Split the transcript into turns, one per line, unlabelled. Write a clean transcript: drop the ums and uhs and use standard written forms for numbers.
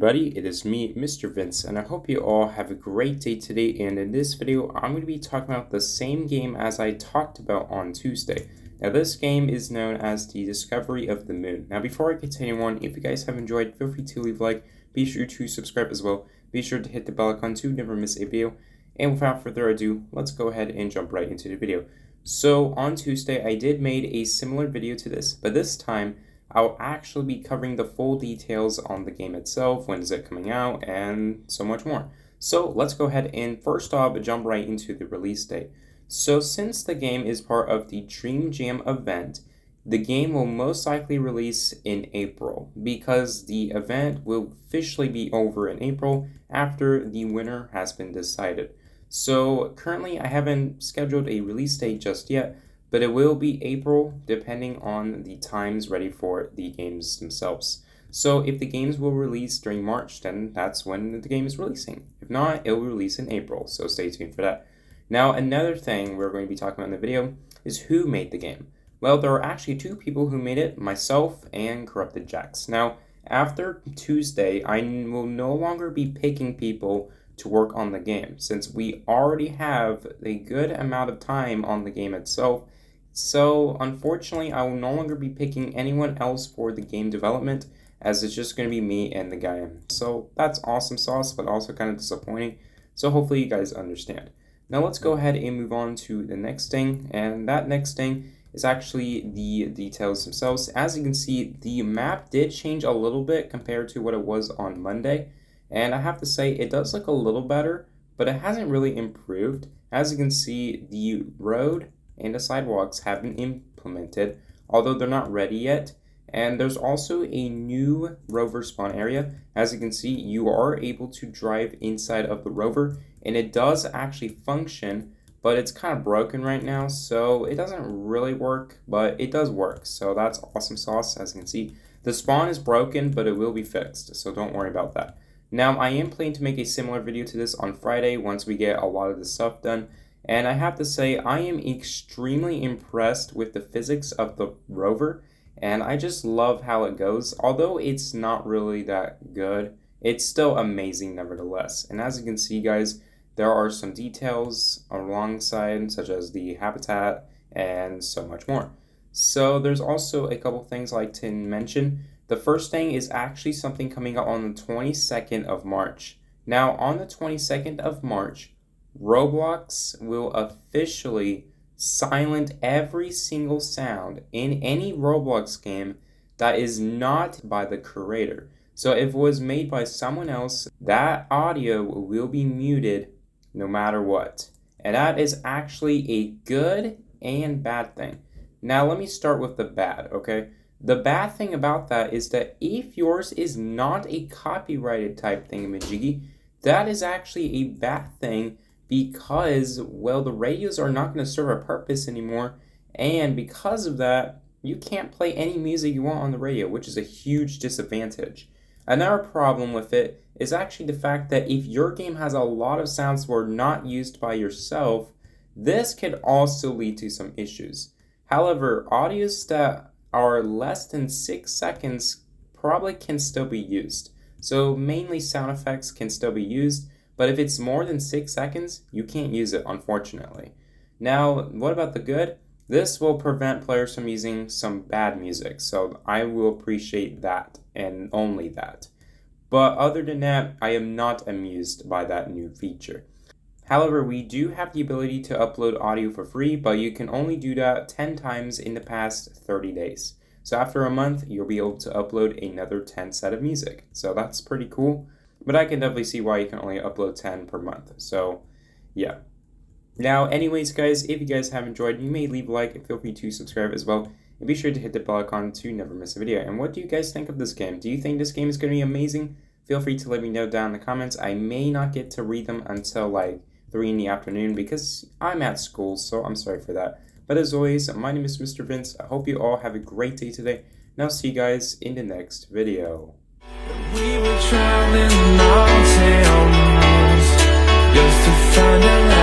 everybody, it is me, Mr. Vince, and I hope you all have a great day today. And in this video, I'm going to be talking about the same game as I talked about on Tuesday. Now, this game is known as the Discovery of the Moon. Now, before I continue on, if you guys have enjoyed, feel free to leave a like, be sure to subscribe as well, be sure to hit the bell icon to never miss a video. And without further ado, let's go ahead and jump right into the video. So, on Tuesday, I did make a similar video to this, but this time, I'll actually be covering the full details on the game itself, when is it coming out, and so much more. So let's go ahead and first off jump right into the release date. So since the game is part of the Dream Jam event, the game will most likely release in April because the event will officially be over in April after the winner has been decided. So currently I haven't scheduled a release date just yet, but it will be April depending on the times ready for the games themselves. So if the games will release during March, then that's when the game is releasing. If not, it will release in April, so stay tuned for that. Now, another thing we're going to be talking about in the video is who made the game. Well, there are actually two people who made it, myself and Corrupted Jax. Now, after Tuesday, I will no longer be picking people to work on the game, since we already have a good amount of time on the game itself. So, unfortunately, I will no longer be picking anyone else for the game development, as it's just going to be me and the guy. So, that's awesome sauce, but also kind of disappointing. So, hopefully you guys understand. Now, let's go ahead and move on to the next thing, and that next thing is actually the details themselves. As you can see, the map did change a little bit compared to what it was on Monday, and I have to say, it does look a little better, but it hasn't really improved. As you can see, the road and the sidewalks have been implemented, although they're not ready yet. And there's also a new Rover Spawn area. As you can see, you are able to drive inside of the Rover, and it does actually function, but it's kind of broken right now, so it doesn't really work, but it does work. So that's awesome sauce. As you can see, the spawn is broken, but it will be fixed, so don't worry about that. Now, I am planning to make a similar video to this on Friday once we get a lot of the stuff done. And I have to say, I am extremely impressed with the physics of the rover, and I just love how it goes. Although it's not really that good, it's still amazing nevertheless. And as you can see, guys, there are some details alongside, such as the habitat and so much more. So there's also a couple things I'd like to mention. The first thing is actually something coming out on the 22nd of March. Now, on the 22nd of March, Roblox will officially silence every single sound in any Roblox game that is not by the creator. So if it was made by someone else, that audio will be muted no matter what. And that is actually a good and bad thing. Now let me start with the bad, okay? The bad thing about that is that if yours is not a copyrighted type thingamajiggy, that is actually a bad thing, because, well, the radios are not going to serve a purpose anymore, and because of that, you can't play any music you want on the radio, which is a huge disadvantage. Another problem with it is actually the fact that if your game has a lot of sounds that were not used by yourself, this could also lead to some issues. However, audios that are less than 6 seconds probably can still be used. So mainly sound effects can still be used, but if it's more than 6 seconds, you can't use it, unfortunately. Now, what about the good? This will prevent players from using some bad music, so I will appreciate that, and only that. But other than that, I am not amused by that new feature. However, we do have the ability to upload audio for free, but you can only do that 10 times in the past 30 days. So after a month, you'll be able to upload another 10 set of music. So that's pretty cool. But I can definitely see why you can only upload 10 per month. So, yeah. Now, anyways, guys, if you guys have enjoyed, you may leave a like and feel free to subscribe as well. And be sure to hit the bell icon to never miss a video. And what do you guys think of this game? Do you think this game is going to be amazing? Feel free to let me know down in the comments. I may not get to read them until like 3 in the afternoon because I'm at school, so I'm sorry for that. But as always, my name is Mr. Vince. I hope you all have a great day today. And I'll see you guys in the next video.
We were traveling long tail roads just to find a